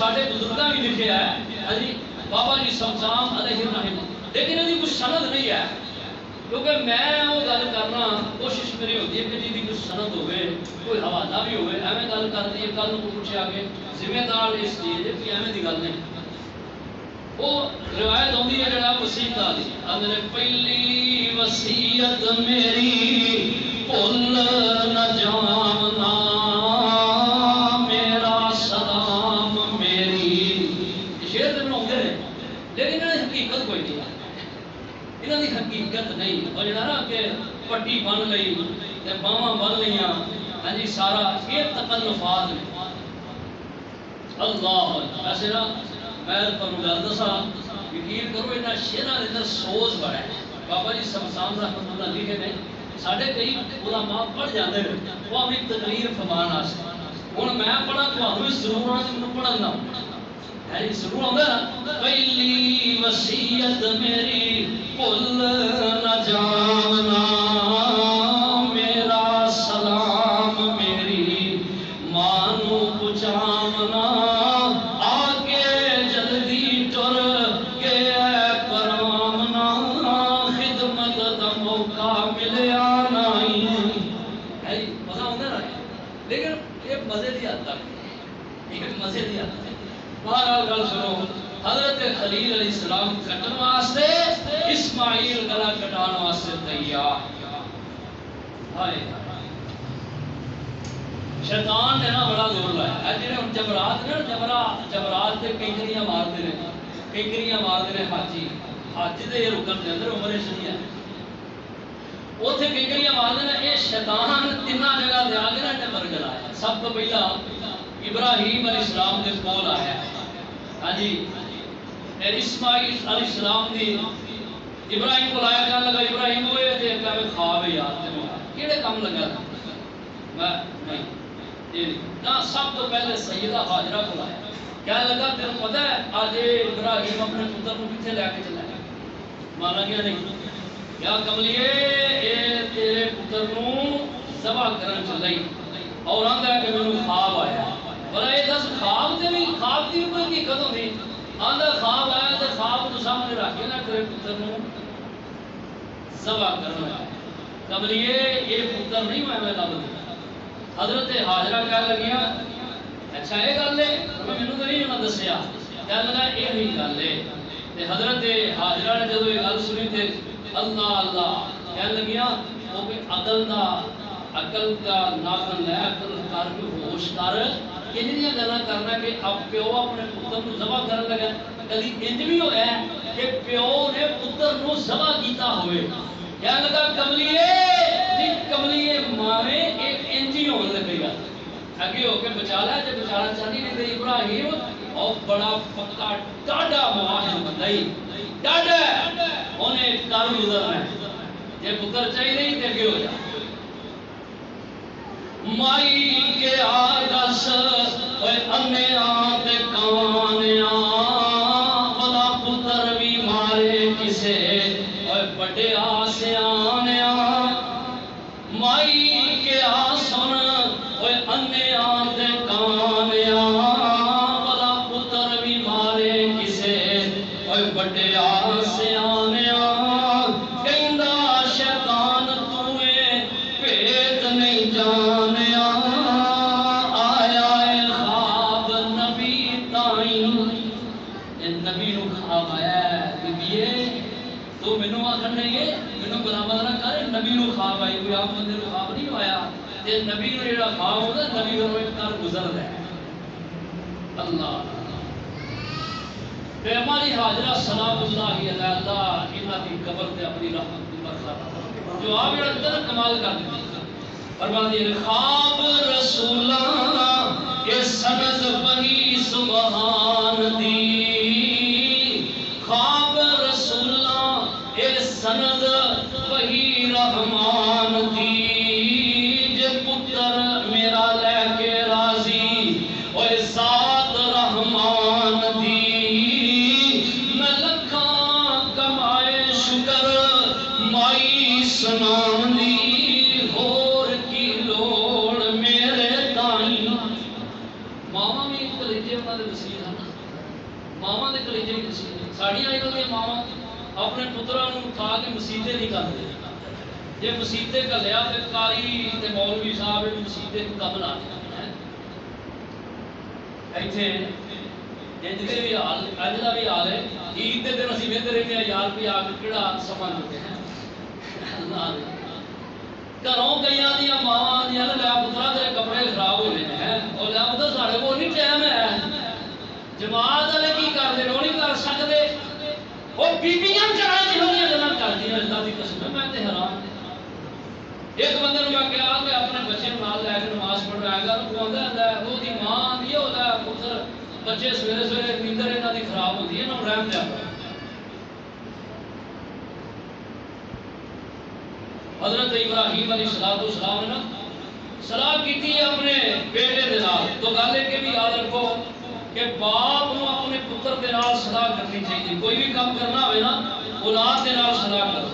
ساڈے بزرگاں بھی لکھیا ہے جی بابا جی سمسام علیہ الرحم، لیکن یہ کوئی سند نہیں ہے، کیونکہ میں وہ گل کرنا کوشش میری ہوتی ہے کہ جی کوئی سند ہوئے، کوئی حوالہ بھی ہوئے، ایویں گل کر دی کل کو پوچھا کہ ذمہ دار اس چیز ہے کہ ایویں دی گل نہیں۔ وہ روایت ہوندی ہے جناب وسیع دی اندر پہلی وصیت میری بھول نہ جانا میرا سلام میری، شعر تے بناؤندے نے لیکن انہاں دی حقیقت کوئی نہیں ہے، انہاں دی حقیقت نہیں۔ اور جڑا نا کہ پٹی بن لئی تے باواں بن لیاں، ہاں جی سارا یہ تکلفات نے۔ اللہ ویسے نا میں تمہیں گل دساں، یقین کرو انہاں شعراں دے اندر سوز بڑا ہے۔ بابا جی سمسام رحمۃ اللہ لکھے نے، ساڈے کئی علماء پڑھ جاندے نے وہ اپنی تقریر فرمان واسطے، ہن میں پڑھا تھانوں بھی ضرور آنا مینوں پڑھنا ہے جی ضرور آندا نا۔ پہلی وصیت میری بھول نہ جانا میرا سلام میری، مانو پہچانا لیکن یہ مزے کی حد تک، یہ مزے کی حد تک۔ بہرحال گل سنو، حضرت خلیل علیہ السلام کٹن واسطے اسماعیل گلا کٹان واسطے تیار۔ ہائے شیطان نے نا بڑا زور لایا، جی ہوں جبرات نے جبرات سے کنکریاں مارتے ہیں، کنکریاں مارتے ہیں حاجی، حج دے رکن کے اندر عمر شریعہ ہے، اوتھے کنکریاں مارتے ہیں۔ یہ شیطان تین جگہ دے آگے نا نمبر گلایا۔ سب تو پہلا ابراہیم علیہ السلام کے کول آیا، ہاں جی اسماعیل علیہ السلام دی ابراہیم کو لایا، کہنے لگا ابراہیم ہوئے تھے کہ میں خواب ہے یاد تینوں کیڑے کام لگا تھا؟ میں نہیں یہ نہیں نہ، سب تو پہلے سیدہ حاجرہ کو لایا، کہنے لگا تینوں پتہ ہے آج ابراہیم اپنے پتر کو کتنے لے کے چلا گیا؟ مانا گیا نہیں، یا کملیے اے تیرے پتر نو ذبح کرن چلائی اور آندا ہے کہ مینوں خواب آیا۔ بھلا یہ دس خواب تے بھی خواب دی کوئی حقیقت ہوندی؟ آندا خواب آیا تے خواب تو سامنے رکھ کے نا تیرے پتر نو ذبح کرنا ہے۔ کملیے یہ پتر نہیں میں لب دیا۔ حضرت حاجرہ کہہ لگیاں اچھا یہ گل ہے، مینوں تو نہیں انہاں دسیا، کہنے لگا یہ نہیں گل ہے۔ تے حضرت حاجرہ نے جدوں یہ گل سنی تے اللہ اللہ کہنے لگیاں وہ بھی عقل کا ناخن لے عقل کر کے ہوش کر، انہیاں گلاں کرنا کہ اب پیو اپنے پتر کو ذبح کرن لگا، کدی انج بھی ہویا ہے کہ پیو نے پتر کو ذبح کیتا ہوئے؟ کہنے لگا کملیے جی کملیے ماویں ایک انج ہی ہون لگے گا، اگے ہو کے بچا لیا جے بچانا چاہتی نہیں تے ابراہیم اور بڑا پکا ڈاڈا مواحد بندہ ہی ڈاڈا انہیں کر گزرنا ہے، جے پتر چاہیے نہیں تے اگے ہو جا۔ مائی کے آدس اوے انیاں تے کانیاں بلا پتر بھی مارے کسے اوے بڑے آسیانیاں، مائی کے آسن اوے انیاں تے کانیاں بلا پتر بھی مارے کسے اوے بڑے آسیانیاں، کہندا شیطان توے پیت نہیں جانیا، آیا اے خواب نبی تائیں، اے نبی نو خواب آیا ہے بیبیے تو مینوں آکھن نہیں ہے مینوں برابر نہ کر، نبی نو خواب آئی، کوئی عام بندے نو خواب نہیں آیا، تے نبی نو جڑا خواب ہوندا نبی نو ایک کر گزردا ہے۔ اللہ تے ہماری حاجرہ سلام اللہ علیہ اللہ انہاں دی قبر تے اپنی رحمت دی برکات جو آپ جڑا کمال کر دتی فرماندی ہے خواب رسولاں کے سند وہی سبحان دی، خواب رسولاں اے سند وہی رحمان دی، جے پتر میرا لے کے راضی اوے ذات رحمان دی، میں لکھاں کمائے شکر مائی سنام دی، ہور کی لوڑ میرے تائیں۔ ماما بھی کلیجے انہاں دے ماواں دے کلیجے نہیں دسی ساڑیاں یہاں دیا ماواں اپنے پتراں نوں اٹھا کے مسیطے نہیں کرتے جی مسیطے گلیا تو کاری تے مولوی صاحب مسیطے کو کم لا دیا اتنے انج کے بھی حال اج کا بھی حال ہے عید کے دن اسی وہدے رہتے ہیں یار بھی آ کے کہڑا سما چکے ہیں گھروں کئی دیا ماواں آدیاں لیا پترا تیرے کپڑے خراب ہو گئے ہیں اور لیا پتر سارے کو نہیں ٹائم ہے جماعت والے کی کرتے وہ نہیں کر سکتے وہ بیبیاں چڑھائی جہاں گلیں کرتی ہیں اللہ کی قسم میں تے حیران ایک بندے نے کہا کہ اپنے بچے نال لے کے نماز پڑھائے گا تو آتا ہے وہ ماں آتی ہے وہ پتر بچے سویرے سویرے نیندر یہاں کی خراب ہوتی ہے انہوں رحم دیا حضرت ابراہیم علیہ السلام نے نا صلاح کی اپنے بیٹے کے نال تو گل ہے کہ بھی یاد رکھو کہ باپ کو اپنے پتر کے نال صلاح کرنی چاہیے کوئی بھی کام کرنا ہوئے نا اولاد کے نال صلاح کرو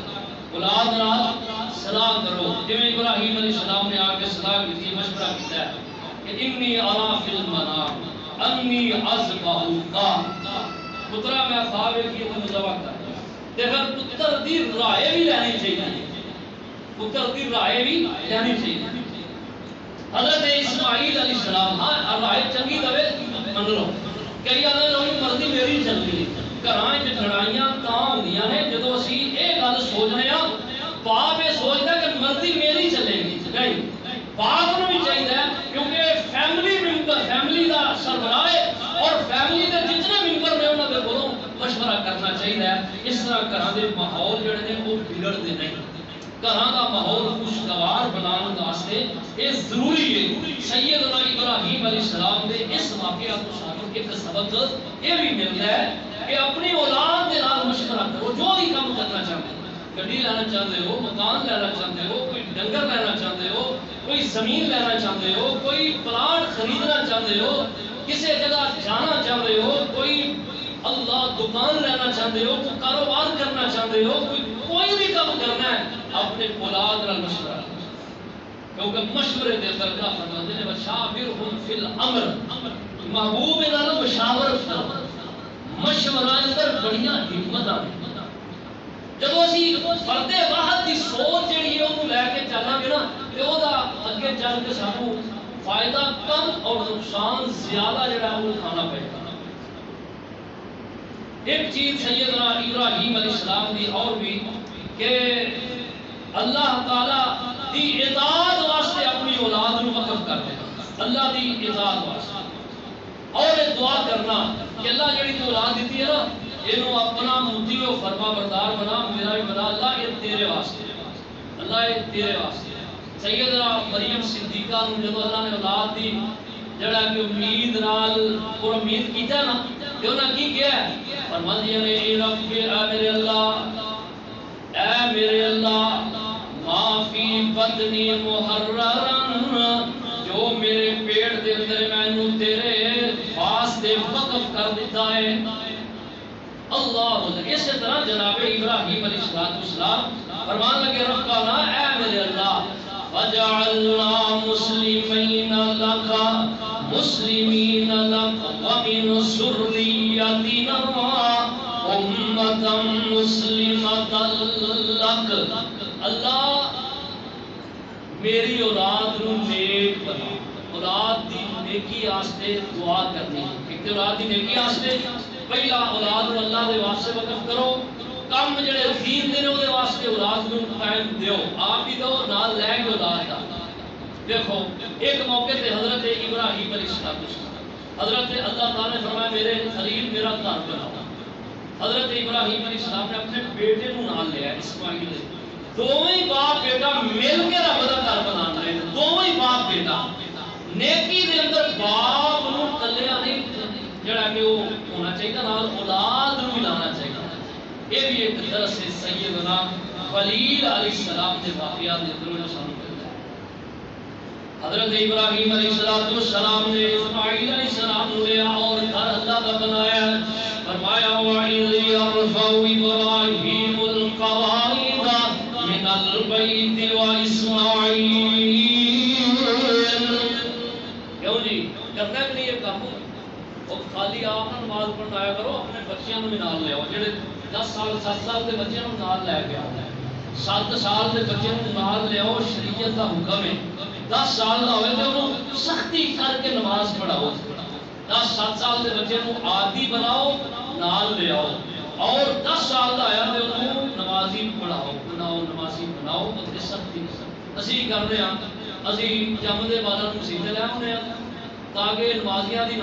اولاد نال صلاح کرو جی ابراہیم علیہ السلام نے آ کے صلاح کی مشورہ کیا ہے کہ انی ارا فی المنام انی اذبحک پترا میں خواب کی تو ذبح کر پھر پتر دی رائے بھی لینی چاہیے پتر دی رائے بھی لینی چاہیے حضرت اسماعیل علیہ السلام ہاں رائے چنگی دے من لو کئی آدھے لوگ مرضی میری چلتی گھراں لڑائیاں تاں ہوندیاں نے جدوں اسی یہ گل سوچنے ہاں باپ یہ سوچتا ہے کہ مرضی میری چلے گی نہیں باپ کو بھی چاہیے کیونکہ فیملی ممبر فیملی کا سربراہ ہے اور فیملی کے جتنے ممبر نے انہوں نے بولوں مشورہ کرنا چاہیے اس طرح گھراں دے ماحول جڑے نے وہ بگڑتے نہیں گھراں دا ماحول خوشگوار بنانے واسطے یہ ضروری ہے سیدنا ابراہیم علیہ السلام دے اس واقعہ کو سانوں ایک سبق یہ بھی ملتا ہے کہ اپنی اولاد کے نال مشورہ کرو جو بھی کام کرنا چاہتے ہو گڈی لینا چاہتے ہو مکان لینا چاہتے ہو کوئی ڈنگر لینا چاہتے ہو کوئی زمین لینا چاہتے ہو کوئی پلاٹ خریدنا چاہتے ہو کسی جگہ جانا چاہتے ہو کوئی اللہ دکان لینا چاہتے ہو کوئی کاروبار کرنا چاہتے ہو کوئی بھی کام کرنا ہے اپنے اولاد نال مشورہ کیونکہ مشورے دے اندر کیا فرماتے ہیں وشاورہم فی الامر محبوب نال مشاورت کرو مشورہ اندر بڑیاں حکمت آ جب اسی فرد واحد کی سوچ جہی ہے وہ لے کے چلیں گے نا تو وہ اگے چل کے سانو فائدہ کم اور نقصان زیادہ جڑا وہ کھانا پڑے گا ایک چیز سیدنا ابراہیم علیہ السلام دی اور بھی کہ اللہ تعالی دی اطاعت واسطے اپنی اولاد کو وقف کر دینا اللہ دی اطاعت واسطے اور یہ دعا کرنا کہ اللہ جڑی تو اولاد دیتی ہے نا یہ اپنا متی و فرما بردار بنا میرا بھی بنا اللہ یہ تیرے واسطے اللہ یہ تیرے واسطے سیدنا مریم صدیقہ جب اللہ نے اولاد دی جڑا کہ امید نال اور امید کیتا نا کہ انہاں کی کیا ہے فرمایا نے اے رب اے میرے اللہ ما فی بدنی محررن جو میرے پیٹ دے اندر میں تیرے واسطے وقف کر دیتا ہے اللہ اسی طرح جناب ابراہیم علیہ السلام فرمان لگے ربنا اے میرے اللہ وجعلنا مسلمین لک مسلمین لک ومن ذریتنا امۃ مسلمۃ لک اللہ میری اولاد نو نیک بنا اولاد دی نیکی واسطے دعا کرنی ایک اولاد دی نیکی واسطے پہلا اولاد کو اللہ دے واسطے وقف کرو کم جڑے دین دے نے واسطے اولاد کو ٹائم دیو آپ بھی دو نال لے کے اولاد دا دیکھو ایک موقع تے حضرت ابراہیم علیہ السلام حضرت اللہ تعالی نے فرمایا میرے خلیل میرا گھر بناؤ حضرت ابراہیم علیہ السلام نے اپنے بیٹے کو نال لیا اسماعیل دونوں باپ بیٹا مل کے رب دا گھر بنانا ہے دونوں باپ بیٹا نیکی دے اندر باپ نو کلیا نہیں جڑا کہ وہ ہونا چاہیے نال اولاد نو ملانا چاہیے یہ بھی ایک درس ہے سیدنا خلیل علیہ السلام کے واقعات دے اندر جو سانو ملتا ہے حضرت ابراہیم علیہ السلام نے اسماعیل علیہ السلام کو لیا اور گھر اللہ کا بنایا فرمایا وَإِذْ يَرْفَعُ إِبْرَاهِيمُ الْقَوَاعِدَ مِنَ الْبَيْتِ وَإِسْمَاعِيلُ کیوں جی کرنا کہ نہیں یہ کام وہ خالی خالی آپ نہ نماز پڑھن آیا کرو، اپنے بچیاں بھی نال لے آؤ، جڑے 10 سال 7 سال کے بچے نال لے کے آنا ہے، 7 سال کے بچے نال لے آؤ، شریعت کا حکم ہے، 10 سال کا ہوئے تو انہوں سختی کر کے نماز پڑھاؤ، 10-7 سال کے بچے عادی بناؤ نال لے آؤ، اور 10 سال کا آیا تو انہوں نمازی پڑھاؤ، نمازی بناؤ، سختی اسی کرتے ہیں، اسی جمدے والوں کو سیدھے لے آنے تاکہ نمازیاں دی